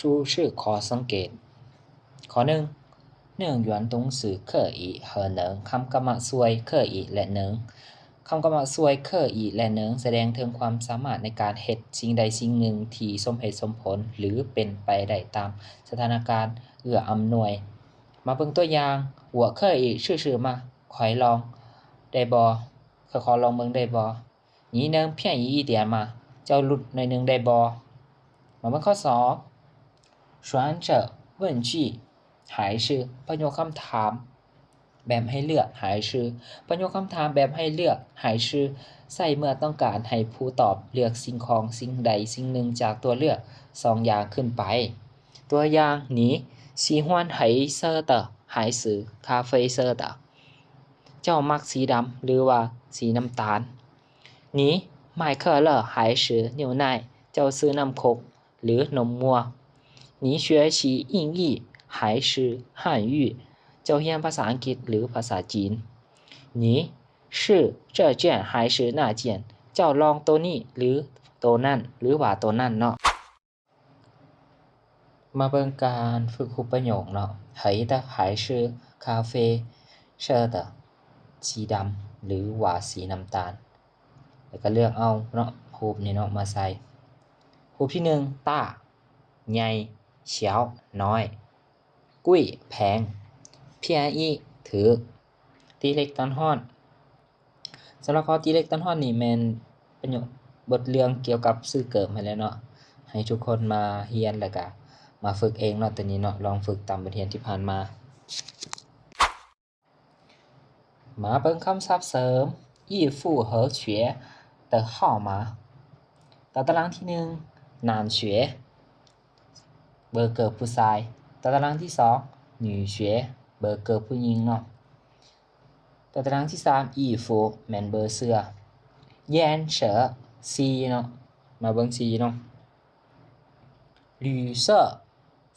จูชื่อขอสังเกตข้อหนึ่งเนื่องหยวนตรงสื่อเคออีเหอเหนิงคำกรรมะซวยเคออีและเหนิงคำกรรมะซวยเคออีและเหนิงแสดงถึงความสามารถในการเฮ็ดสิ่งใดสิ่งหนึ่งที่สมเหตุสมผลหรือเป็นไปได้ตามสถานการณ์เอื้ออำนวยมาเบิ่งตัวอย่างหัวเคออีชื่อๆมาขอยลองได้บ่ขอลองเบิ่งได้บ่你能便宜一点吗เจ้าลดหน่อยนึงได้บ่มาเบิ่งข้อ2选者问句还是ประโยคคำถามแบบให้เลือก还是ประโยคคำถามแบบให้เลือก还是ใส่เมื่อต้องการให้ผู้ตอบเลือกสิ่งของสิ่งใดสิ่งหนึ่งจากตัวเลือก2อย่างขึ้นไปตัวอย่าง你喜欢黑色的还是咖啡色的เจ้ามักสีดำหรือว่าสีน้ำตาล你买可乐还是牛奶เจ้าซื้อน้ำโคกหรือนมงัว你学习英语还是汉语เจ้าเรียนภาษาอังกฤษหรือภาษาจีน你是这件还是那件เจ้าลองตัวนี้หรือตัวนั่นหรือว่าตัวนั่นเนาะมาเบิ่งการฝึกรูปประโยคเนาะ黑的还是咖啡色的สีดำหรือว่าสีน้ำตาลแล้วก็เลือกเอาเนาะรูปนี้เนาะมาใส่รูปที่1ต้าใหญ่เฉียวน้อยกุ้ยแพงเพียอีถือตีเล็กตอนฮ้อนสำหรับข้อตีเล็กตอนฮ้อนนี่แม่นประโยคบทเรื่องเกี่ยวกับชื่อเกิดมาแล้วเนาะให้ทุกคนมาเรียนแล้วก็มาฝึกเองเนาะตัวนี้เนาะลองฝึกตามบทเรียนที่ผ่านมามาเบิ่งคำศัพท์เสริมอีฟู่เหอเฉวย的号码ต่อตารางที่1นานเฉวยเบอร์เกิดผู้ชายต่อตารางที่2หนูเฉวยเบอร์เกิดผู้หญิงเนาะต่อตารางที่3อีฟู่แม่นเบอร์เสื้อเย็นเฉอสีเนาะมาเบิ่งสีเนาะ绿色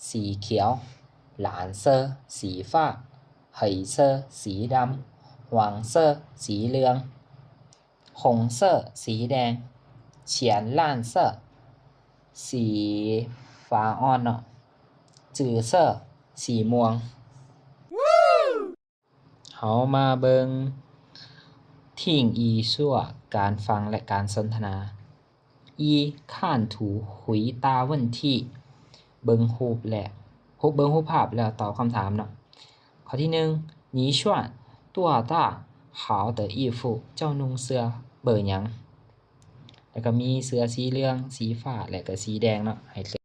สีเขียว蓝色สีฟ้า黑色สีดำ黄色สีเหลือง红色สีแดง浅蓝色สีฟ้าอ่อนเนาะจื่อเซอสีม่วงเฮามาเบิ่งทิ้งอีซั่วการฟังและการสนทนาอีข้านถูหุยตาเว่นที่เบิ่งรูปและเบิ่งรูปภาพแล้วตอบคำถามเนาะข้อที่1你选多大好的衣服เจ้านุ่งเสื้อเบอร์หยังแล้วก็มีเสื้อสีเหลืองสีฟ้าและก็สีแดงเนาะให้